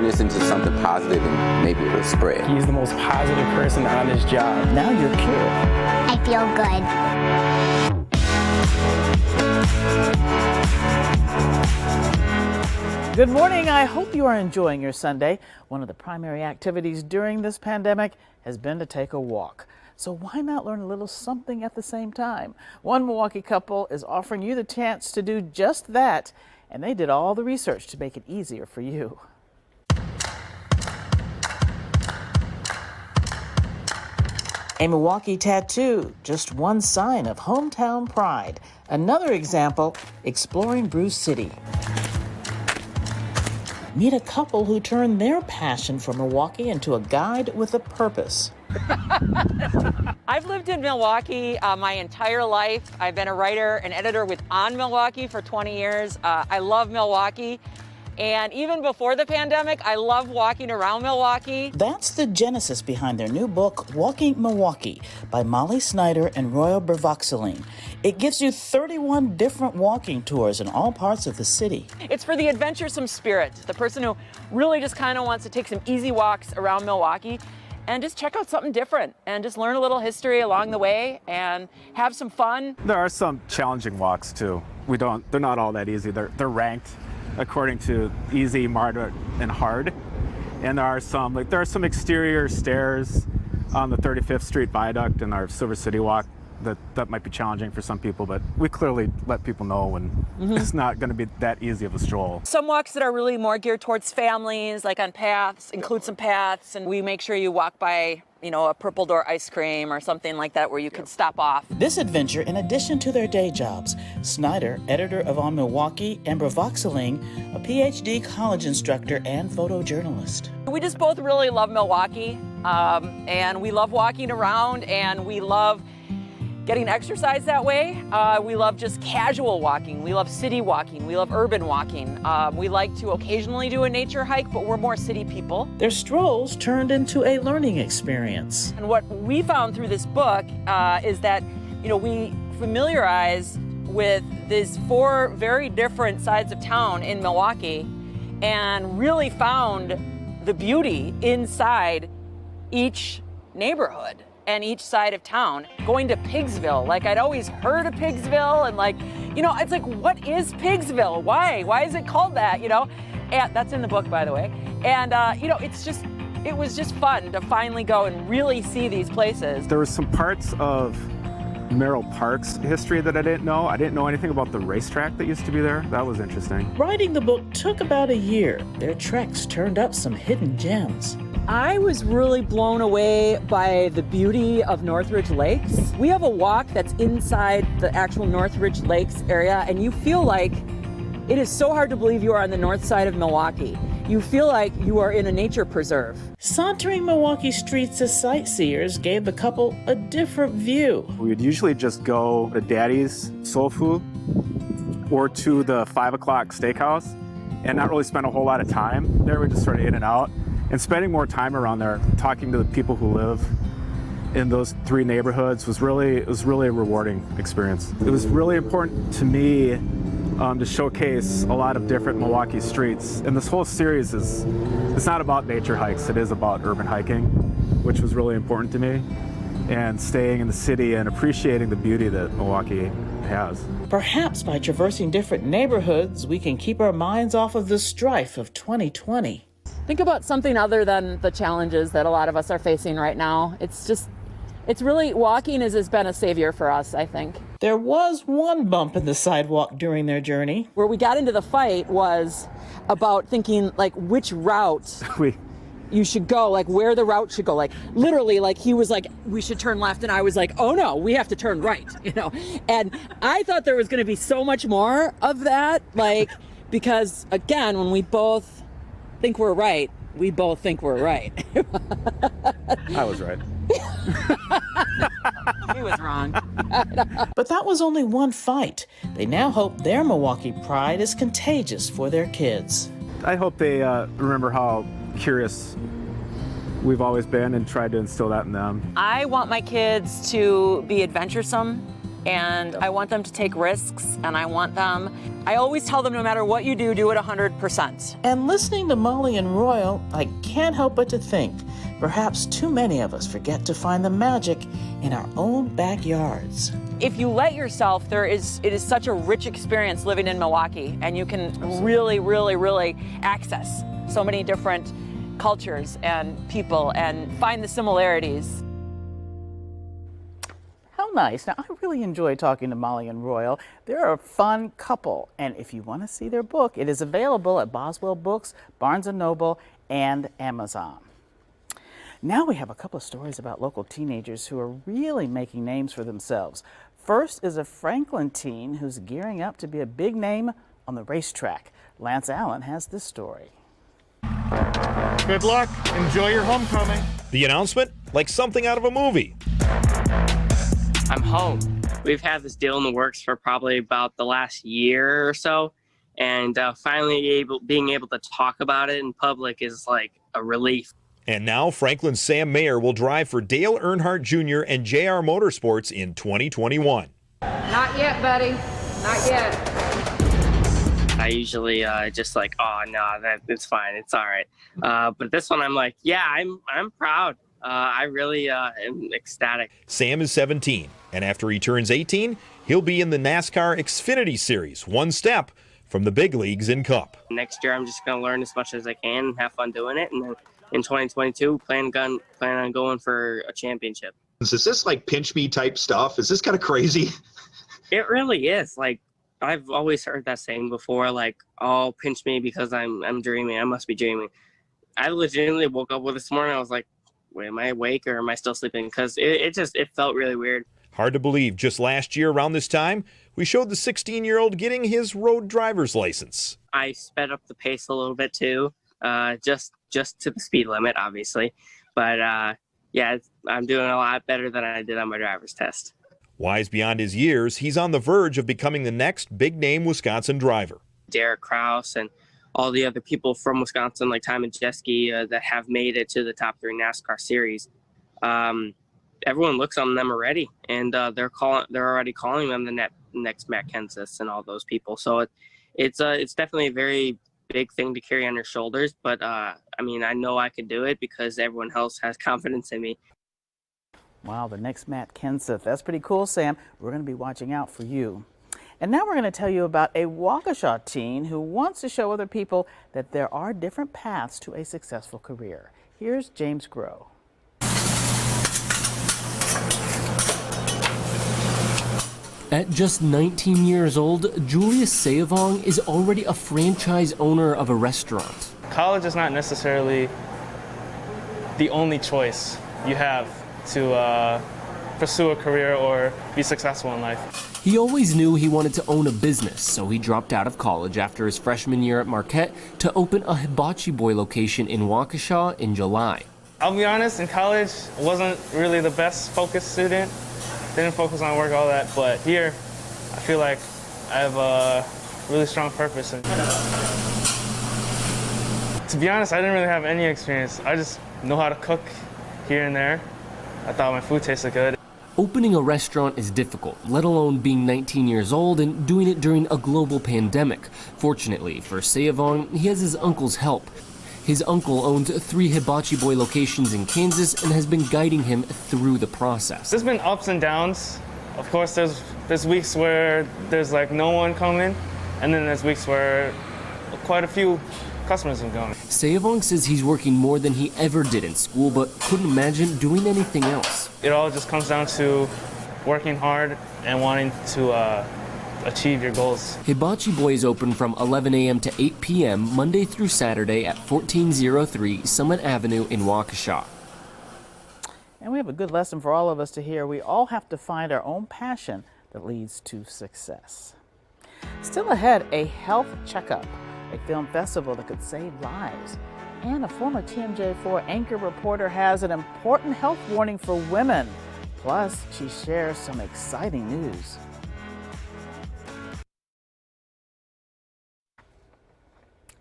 turn this into something positive and maybe it'll spread. He's the most positive person on his job. Now you're cured. I feel good. Good morning. I hope you are enjoying your Sunday. One of the primary activities during this pandemic has been to take a walk. So why not learn a little something at the same time? One Milwaukee couple is offering you the chance to do just that, and they did all the research to make it easier for you. A Milwaukee tattoo, just one sign of hometown pride. Another example, exploring Brew City. Meet a couple who turned their passion for Milwaukee into a guide with a purpose. I've lived in Milwaukee my entire life. I've been a writer and editor on Milwaukee for 20 years. I love Milwaukee. And even before the pandemic, I love walking around Milwaukee. That's the genesis behind their new book, Walking Milwaukee, by Molly Snyder and Royal Bravoxeline. It gives you 31 different walking tours in all parts of the city. It's for the adventuresome spirit, the person who really just kind of wants to take some easy walks around Milwaukee and just check out something different and just learn a little history along the way and have some fun. There are some challenging walks too. They're not all that easy. They're ranked according to easy, moderate, and hard. And there are some exterior stairs on the 35th Street Viaduct in our Silver City Walk that might be challenging for some people, but we clearly let people know when it's not going to be that easy of a stroll. Some walks that are really more geared towards families, like on paths, include some paths, and we make sure you walk by, a Purple Door ice cream or something like that where you can stop off. This adventure, in addition to their day jobs, Snyder, editor of On Milwaukee, and Bravoxeline, a PhD college instructor and photojournalist. We just both really love Milwaukee, and we love walking around, and we love getting exercise that way. We love just casual walking. We love city walking. We love urban walking. We like to occasionally do a nature hike, but we're more city people. Their strolls turned into a learning experience. And what we found through this book is that, we familiarize with these 4 very different sides of town in Milwaukee and really found the beauty inside each neighborhood and each side of town. Going to Pigsville, I'd always heard of Pigsville, and it's like, what is Pigsville? Why is it called that? And that's in the book, by the way. And it was just fun to finally go and really see these places. There were some parts of Merrill Park's history that I didn't know. I didn't know anything about the racetrack that used to be there. That was interesting. Writing the book took about a year. Their treks turned up some hidden gems. I was really blown away by the beauty of Northridge Lakes. We have a walk that's inside the actual Northridge Lakes area, and you feel like it is so hard to believe you are on the north side of Milwaukee. You feel like you are in a nature preserve. Sauntering Milwaukee streets as sightseers gave the couple a different view. We would usually just go to Daddy's Soul Food or to the 5 o'clock steakhouse and not really spend a whole lot of time there. We just sort of in and out. And spending more time around there, talking to the people who live in those 3 neighborhoods was really a rewarding experience. It was really important to me to showcase a lot of different Milwaukee streets. And this whole series it's not about nature hikes, it is about urban hiking, which was really important to me, and staying in the city and appreciating the beauty that Milwaukee has. Perhaps by traversing different neighborhoods, we can keep our minds off of the strife of 2020. Think about something other than the challenges that a lot of us are facing right now. It's really, walking has been a savior for us, I think. There was one bump in the sidewalk during their journey. Where we got into the fight was about thinking, which route you should go, where the route should go. Literally, he was like, we should turn left, and I was like, oh no, we have to turn right, And I thought there was going to be so much more of that, because, again, when we both think we're right, we both think we're right. I was right. He was wrong. But that was only one fight. They now hope their Milwaukee pride is contagious for their kids. I hope they remember how curious we've always been and tried to instill that in them. I want my kids to be adventuresome and I want them to take risks, and I always tell them no matter what you do, do it 100%. And listening to Molly and Royal, I can't help but to think perhaps too many of us forget to find the magic in our own backyards. If you let yourself, it is such a rich experience living in Milwaukee, and you can really, really, really access so many different cultures and people and find the similarities. How nice. Now, I really enjoy talking to Molly and Royal. They're a fun couple, and if you want to see their book, it is available at Boswell Books, Barnes & Noble, and Amazon. Now we have a couple of stories about local teenagers who are really making names for themselves. First is a Franklin teen who's gearing up to be a big name on the racetrack. Lance Allen has this story. Good luck. Enjoy your homecoming. The announcement, like something out of a movie. I'm home. We've had this deal in the works for probably about the last year or so, and finally being able to talk about it in public is like a relief. And now Franklin's Sam Mayer will drive for Dale Earnhardt Jr. and JR Motorsports in 2021. Not yet, buddy. Not yet. I usually just like, oh no, it's fine, it's all right. But this one, I'm like, yeah, I'm proud. I really am ecstatic. Sam is 17, and after he turns 18, he'll be in the NASCAR Xfinity Series, one step from the big leagues in Cup. Next year, I'm just going to learn as much as I can and have fun doing it. And then in 2022, plan on going for a championship. Is this like pinch me type stuff? Is this kind of crazy? It really is. Like, I've always heard that saying before, like, oh, pinch me because I'm dreaming. I must be dreaming. I legitimately woke up with this morning. I was like, wait, am I awake or am I still sleeping? Because it felt really weird. Hard to believe, just last year around this time, we showed the 16-year-old getting his road driver's license. I sped up the pace a little bit too, just to the speed limit, obviously. But yeah, I'm doing a lot better than I did on my driver's test. Wise beyond his years, he's on the verge of becoming the next big-name Wisconsin driver. Derek Kraus and all the other people from Wisconsin, like Timon Jeske, that have made it to the top 3 NASCAR series. Everyone looks on them already, and they're already calling them the next Matt Kenseth and all those people. So it's definitely a very big thing to carry on your shoulders. But I mean, I know I could do it because everyone else has confidence in me. Wow, the next Matt Kenseth. That's pretty cool, Sam. We're going to be watching out for you. And now we're going to tell you about a Waukesha teen who wants to show other people that there are different paths to a successful career. Here's James Groh. At just 19 years old, Julius Sayavong is already a franchise owner of a restaurant. College is not necessarily the only choice you have to pursue a career or be successful in life. He always knew he wanted to own a business, so he dropped out of college after his freshman year at Marquette to open a Hibachi Boy location in Waukesha in July. I'll be honest, in college, I wasn't really the best focused student. Didn't focus on work, all that, but here, I feel like I have a really strong purpose. And to be honest, I didn't really have any experience. I just know how to cook here and there. I thought my food tasted good. Opening a restaurant is difficult, let alone being 19 years old and doing it during a global pandemic. Fortunately for Sayavong, he has his uncle's help. His uncle owns 3 Hibachi Boy locations in Kansas and has been guiding him through the process. There's been ups and downs. Of course, there's weeks where there's like no one coming, and then there's weeks where quite a few customers have gone. Sayavong says he's working more than he ever did in school, but couldn't imagine doing anything else. It all just comes down to working hard and wanting to achieve your goals. Hibachi Boy is open from 11 a.m. to 8 p.m. Monday through Saturday at 1403 Summit Avenue in Waukesha. And we have a good lesson for all of us to hear. We all have to find our own passion that leads to success. Still ahead, a health checkup, a film festival that could save lives, and a former TMJ4 anchor reporter has an important health warning for women. Plus, she shares some exciting news.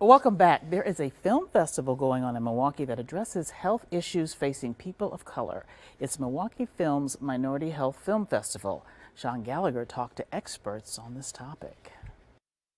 Welcome back. There is a film festival going on in Milwaukee that addresses health issues facing people of color. It's Milwaukee Film's Minority Health Film Festival. Sean Gallagher talked to experts on this topic.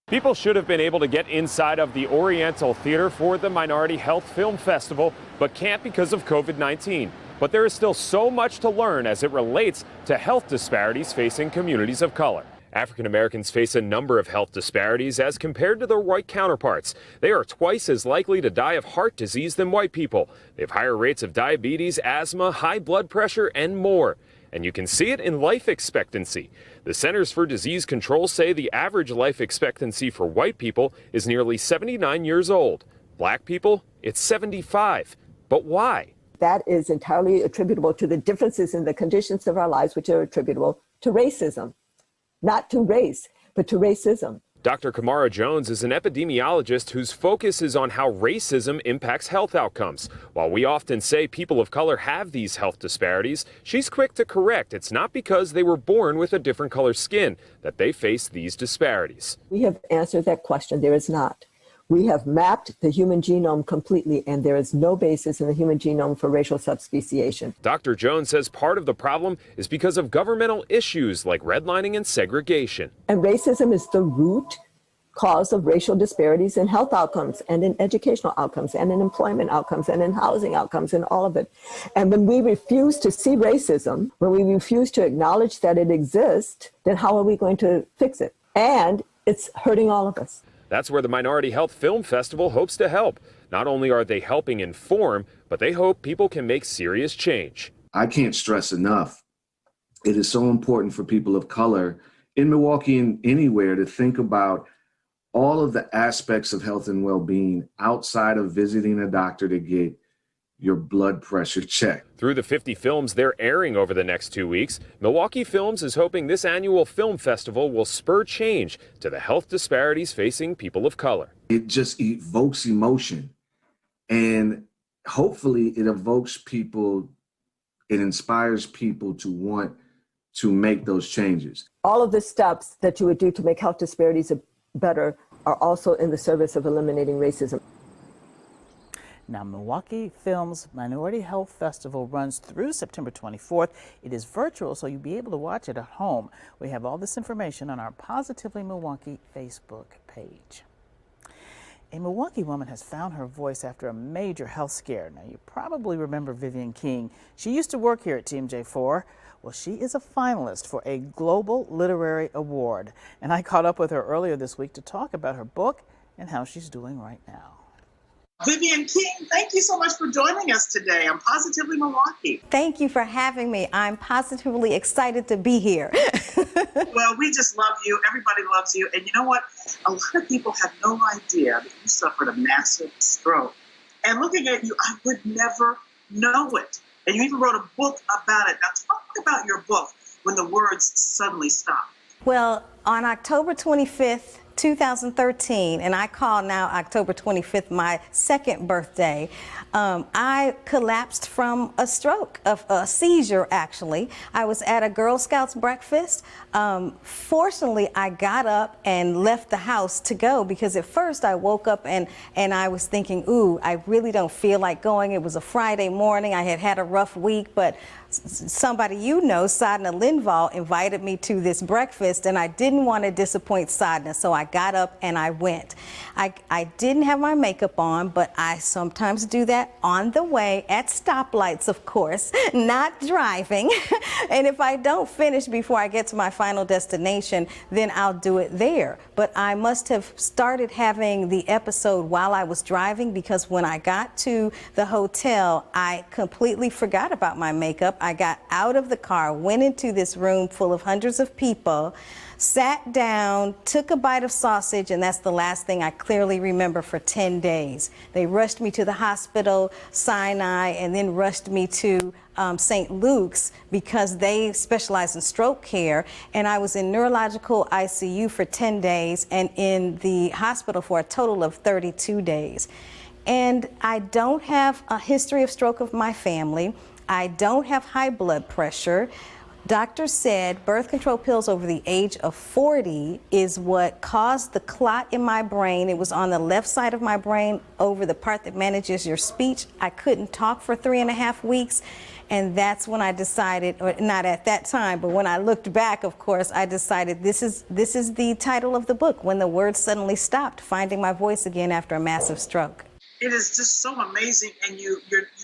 People should have been able to get inside of the Oriental Theater for the Minority Health Film Festival, but can't because of COVID-19. But there is still so much to learn as it relates to health disparities facing communities of color. African Americans face a number of health disparities as compared to their white counterparts. They are twice as likely to die of heart disease than white people. They have higher rates of diabetes, asthma, high blood pressure, and more. And you can see it in life expectancy. The Centers for Disease Control say the average life expectancy for white people is nearly 79 years old. Black people, it's 75. But why? That is entirely attributable to the differences in the conditions of our lives, which are attributable to racism. Not to race, but to racism. Dr. Kamara Jones is an epidemiologist whose focus is on how racism impacts health outcomes. While we often say people of color have these health disparities, she's quick to correct it's not because they were born with a different color skin that they face these disparities. We have answered that question. There is not. We have mapped the human genome completely, and there is no basis in the human genome for racial subspeciation. Dr. Jones says part of the problem is because of governmental issues like redlining and segregation. And racism is the root cause of racial disparities in health outcomes and in educational outcomes and in employment outcomes and in housing outcomes and all of it. And when we refuse to see racism, when we refuse to acknowledge that it exists, then how are we going to fix it? And it's hurting all of us. That's where the Minority Health Film Festival hopes to help. Not only are they helping inform, but they hope people can make serious change. I can't stress enough. It is so important for people of color in Milwaukee and anywhere to think about all of the aspects of health and well-being outside of visiting a doctor to get your blood pressure checked. Through the 50 films they're airing over the next 2 weeks, Milwaukee Films is hoping this annual film festival will spur change to the health disparities facing people of color. It just evokes emotion, and hopefully it evokes people, it inspires people to want to make those changes. All of the steps that you would do to make health disparities better are also in the service of eliminating racism. Now, Milwaukee Films Minority Health Festival runs through September 24th. It is virtual, so you'll be able to watch it at home. We have all this information on our Positively Milwaukee Facebook page. A Milwaukee woman has found her voice after a major health scare. Now, you probably remember Vivian King. She used to work here at TMJ4. Well, she is a finalist for a Global Literary Award. And I caught up with her earlier this week to talk about her book and how she's doing right now. Vivian King, thank you so much for joining us today on Positively Milwaukee. Thank you for having me. I'm positively excited to be here. Well, we just love you. Everybody loves you. And you know what? A lot of people have no idea that you suffered a massive stroke. And looking at you, I would never know it. And you even wrote a book about it. Now talk about your book, When the Words Suddenly Stop. Well, on October 25th, 2013, and I call now October 25th my second birthday, I collapsed from a stroke, of a seizure actually. I was at a Girl Scouts breakfast. Fortunately, I got up and left the house to go because at first I woke up and I was thinking, ooh, I really don't feel like going. It was a Friday morning. I had had a rough week, but somebody you know, Sadna Linval, invited me to this breakfast and I didn't want to disappoint Sadna, so I got up and I went. I didn't have my makeup on, but I sometimes do that on the way at stoplights, of course, not driving. And if I don't finish before I get to my final destination, then I'll do it there. But I must have started having the episode while I was driving because when I got to the hotel, I completely forgot about my makeup. I got out of the car, went into this room full of hundreds of people, sat down, took a bite of sausage, and that's the last thing I clearly remember for 10 days. They rushed me to the hospital, Sinai, and then rushed me to St. Luke's because they specialize in stroke care, and I was in neurological ICU for 10 days and in the hospital for a total of 32 days. And I don't have a history of stroke of my family. I don't have high blood pressure. Doctors said birth control pills over the age of 40 is what caused the clot in my brain. It was on the left side of my brain over the part that manages your speech. I couldn't talk for 3.5 weeks. And that's when I decided, or not at that time, but when I looked back, of course, I decided this is the title of the book, When the Words Suddenly Stopped, Finding My Voice Again After a Massive Stroke. It is just so amazing, and you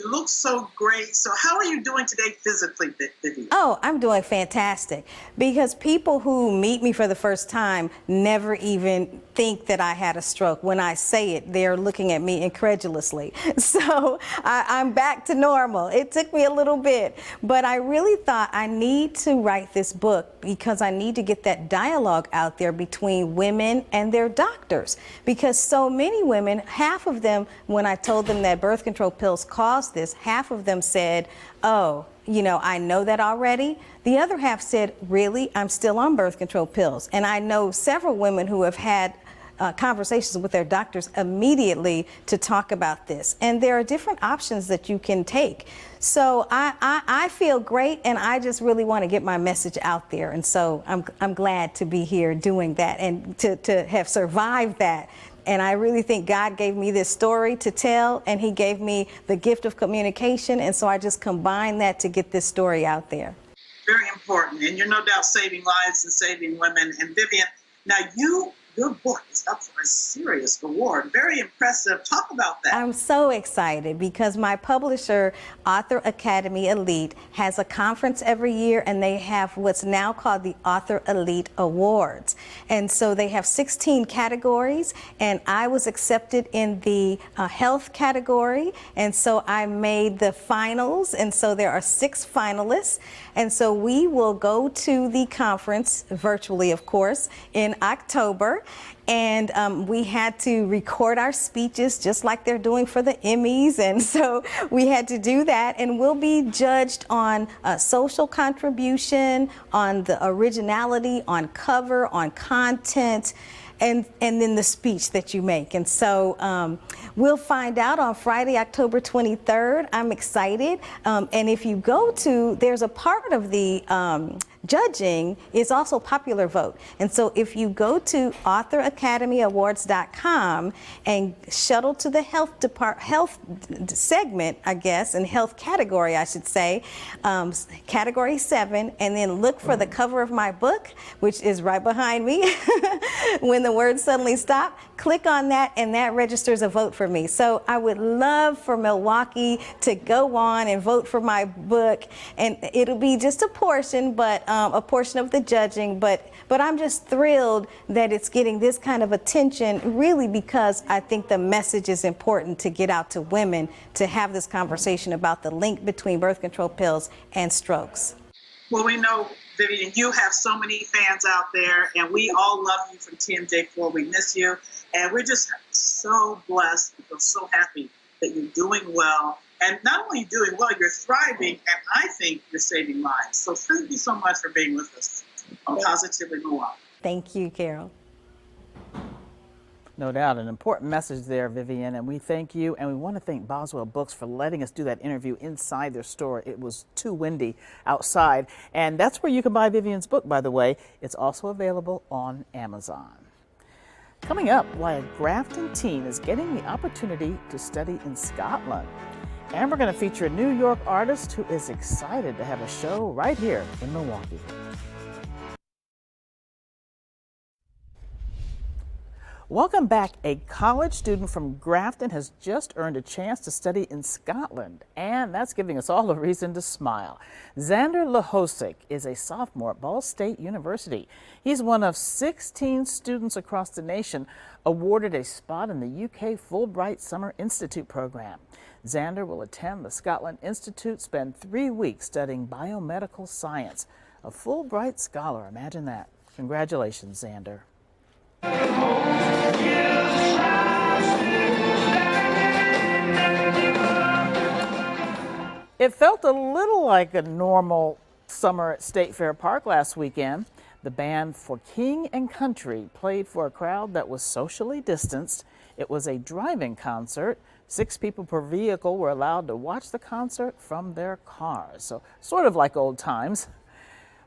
look so great. So how are you doing today physically, Vivian? Oh, I'm doing fantastic, because people who meet me for the first time never even think that I had a stroke. When I say it, they're looking at me incredulously. So I'm back to normal. It took me a little bit, but I really thought I need to write this book because I need to get that dialogue out there between women and their doctors, because so many women, half of them, when I told them that birth control pills caused this, half of them said, oh, you know, I know that already. The other half said, really, I'm still on birth control pills. And I know several women who have had conversations with their doctors immediately to talk about this. And there are different options that you can take. So I feel great, and I just really want to get my message out there. And so I'm glad to be here doing that and to have survived that. And I really think God gave me this story to tell, and he gave me the gift of communication. And so I just combined that to get this story out there. Very important. And you're no doubt saving lives and saving women. And Vivian, now your book is up for a serious award. Very impressive. Talk about that. I'm so excited because my publisher, Author Academy Elite, has a conference every year, and they have what's now called the Author Elite Awards. And so they have 16 categories, and I was accepted in the health category. And so I made the finals, and so there are 6 finalists. And so we will go to the conference, virtually of course, in October. And we had to record our speeches just like they're doing for the Emmys. And so we had to do that. And we'll be judged on social contribution, on the originality, on cover, on content, and then the speech that you make. And so we'll find out on Friday, October 23rd. I'm excited. And if you go to, there's a part of the judging is also popular vote. And so if you go to authoracademyawards.com and shuttle to the health segment, I guess, and health category, I should say, category 7, and then look for the cover of my book, which is right behind me, When the Words Suddenly Stop, click on that, and that registers a vote for me. So I would love for Milwaukee to go on and vote for my book, and it'll be just a portion, but a portion of the judging, but I'm just thrilled that it's getting this kind of attention, really, because I think the message is important to get out to women to have this conversation about the link between birth control pills and strokes. Well, we know, Vivian, you have so many fans out there, and we all love you from TMJ4. We miss you, and we're just so blessed. We feel so happy that you're doing well. And not only are you doing well, you're thriving, and I think you're saving lives. So thank you so much for being with us on Positively Milwaukee. Thank you, Carole. No doubt, an important message there, Vivian, and we thank you, and we want to thank Boswell Books for letting us do that interview inside their store. It was too windy outside, and that's where you can buy Vivian's book, by the way. It's also available on Amazon. Coming up, why a Grafton teen is getting the opportunity to study in Scotland. And we're going to feature a New York artist who is excited to have a show right here in Milwaukee. Welcome back. A college student from Grafton has just earned a chance to study in Scotland, and that's giving us all a reason to smile. Xander Lahosik is a sophomore at Ball State University. He's one of 16 students across the nation awarded a spot in the UK Fulbright Summer Institute program. Xander will attend the Scotland Institute, spend 3 weeks studying biomedical science. A Fulbright scholar, imagine that. Congratulations, Xander. It felt a little like a normal summer at State Fair Park last weekend. The band For King and Country played for a crowd that was socially distanced. It was a drive-in concert. 6 people per vehicle were allowed to watch the concert from their cars. So sort of like old times.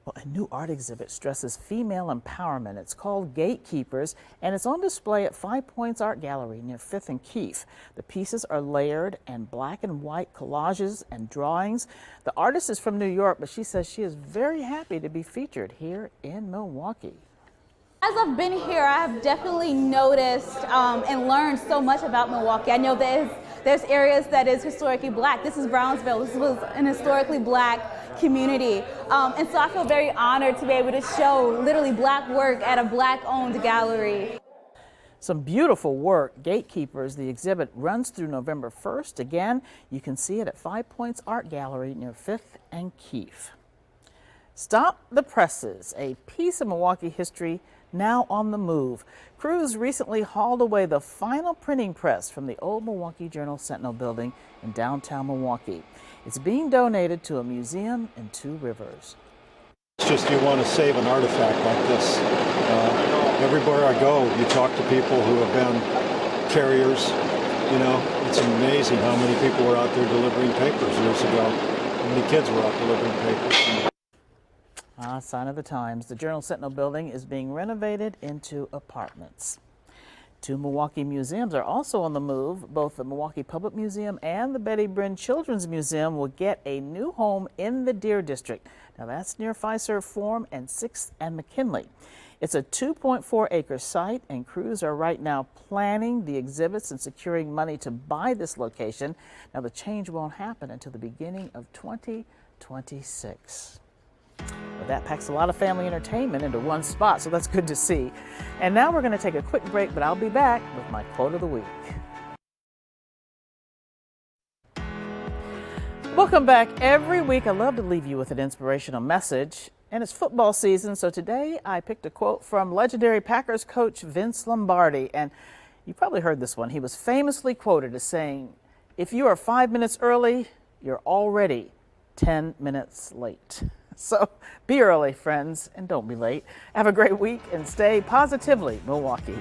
Well, a new art exhibit stresses female empowerment. It's called Gatekeepers, and it's on display at 5 Points Art Gallery near 5th and Keefe. The pieces are layered and black and white collages and drawings. The artist is from New York, but she says she is very happy to be featured here in Milwaukee. As I've been here, I have definitely noticed and learned so much about Milwaukee. I know there's areas that is historically black. This is Brownsville. This was an historically black community. And so I feel very honored to be able to show literally black work at a black-owned gallery. Some beautiful work. Gatekeepers, the exhibit runs through November 1st. Again, you can see it at 5 Points Art Gallery near 5th and Keefe. Stop the Presses, a piece of Milwaukee history now on the move. Crews recently hauled away the final printing press from the old Milwaukee Journal-Sentinel building in downtown Milwaukee. It's being donated to a museum in Two Rivers. It's just you want to save an artifact like this. Everywhere I go, you talk to people who have been carriers. You know, it's amazing how many people were out there delivering papers years ago. How many kids were out delivering papers. Sign of the times. The Journal-Sentinel building is being renovated into apartments. Two Milwaukee museums are also on the move. Both the Milwaukee Public Museum and the Betty Bryn Children's Museum will get a new home in the Deer District. Now that's near Fiserv Forum and 6th and McKinley. It's a 2.4-acre site, and crews are right now planning the exhibits and securing money to buy this location. Now the change won't happen until the beginning of 2026. Well, that packs a lot of family entertainment into one spot, so that's good to see. And now we're going to take a quick break, but I'll be back with my quote of the week. Welcome back. Every week I love to leave you with an inspirational message, and it's football season, so today I picked a quote from legendary Packers coach Vince Lombardi, and you probably heard this one. He was famously quoted as saying, "If you are 5 minutes early, you're already 10 minutes late." So be early, friends, and don't be late. Have a great week and stay positively Milwaukee.